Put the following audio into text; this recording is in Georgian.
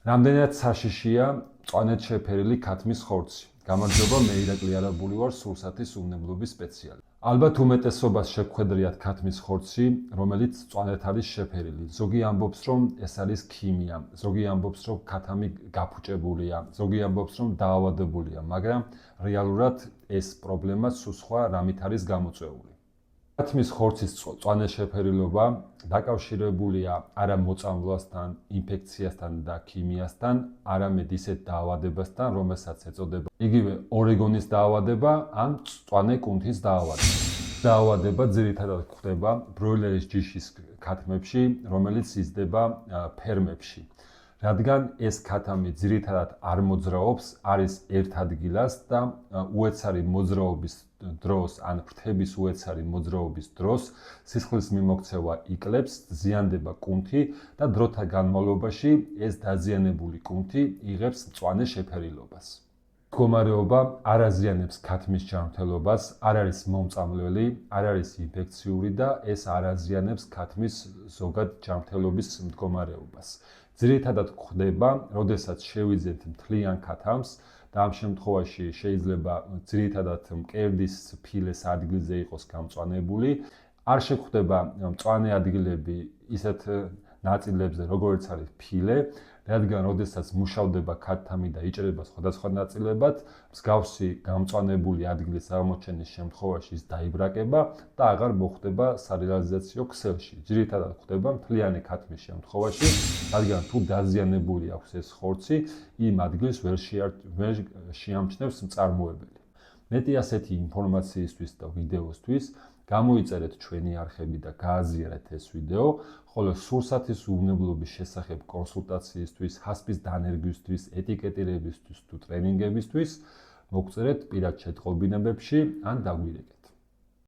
რამდენად საშიშია მწვანედ შეფერილი ქათმის ხორცი. გამარჯობა, მე ირაკლი არაბული ვარ, სურსათის უვნებლობის სპეციალისტი. ალბათ უმეტესობას შეგხვედრიათ ქათმის ხორცი, რომელიც მწვანედ არის შეფერილი. ზოგი ამბობს, რომ ეს არის ქიმია, ზოგი ამბობს, რომ ქათამი გაფუჭებულია, ზოგი ამბობს, რომ დაავადებულია, მაგრამ რეალურად ეს პრობლემა სულ სხვა რამით არის გამოწვეული. ქათმის ხორცის მწვანე შეფერილობა დაკავშირებულია არა მოწამვლასთან, ინფექციასთან და ქიმიასთან, არამედ ისეთ დაავადებასთან, რომელსაც ეწოდება იგივე ორეგონის დაავადება ან მწვანე კუნთის დაავადება. დაავადება ძირითადად გვხვდება ბროილერის ჯიშის ქათმებში, რომელიც იზრდება ფერმებში. რადგან ეს ქათამი ძირითადად არ მოძრაობს, არის ერთ ადგილას და უეცარი მოძრაობის დროს ან ფრთების უეცარი მოძრაობის დროს სისხლის მიმოქცევა იკლებს, ზიანდება კუნთი და დროთა განმავლობაში ეს დაზიანებული კუნთი იღებს მწვანე შეფერილობას. მდგომარეობა არ აზიანებს ქათმის ჯანმრთელობას, არ არის მომწამლელი, არ არის ინფექციური და ეს არ აზიანებს ქათმის ზოგად ჯანმრთელობის მდგომარეობას. ძირითადად გვხდება, როდესაც შევიძენთ მთლიან ქათამს და ამ შემთხვევაში შეიძლება ძირითადად მკერდის ფილეს ადგილზე იყოს გამწვანებული. არ შეგვხვდება მწვანე ადგილები ისეთ ნაწილებზე, როგორც არის ფილე, რადგან როდესაც მუშავდება ქათამი და იჭრება სხვადასხვა ნაწილებად, მსგავსი გამწვანებული ადგილის აღმოჩენის შემთხვევაში ის დაიბრაკება და აღარ მოხვდება სარეალიზაციო ქსელში. ძირითადად გვხვდება მთლიანი ქათმის შემთხვევაში, რადგან თუ დაზიანებული აქვს ეს ხორცი, იმ ადგილს ვერ შეამჩნევს მწარმოებელი. მეტი ასეთი ინფორმაციისთვის და ვიდეოსთვის გამოიწერეთ ჩვენი არხები და გააზიარეთ ეს ვიდეო, ხოლო სურსათის უვნებლობის შესახებ კონსულტაციისთვის, ჰასპის დანერგვისთვის, ეტიკეტირებისთვის თუ ტრენინგებისთვის მოგწერეთ პირად შეტყობინებებში ან დაგვირეკეთ.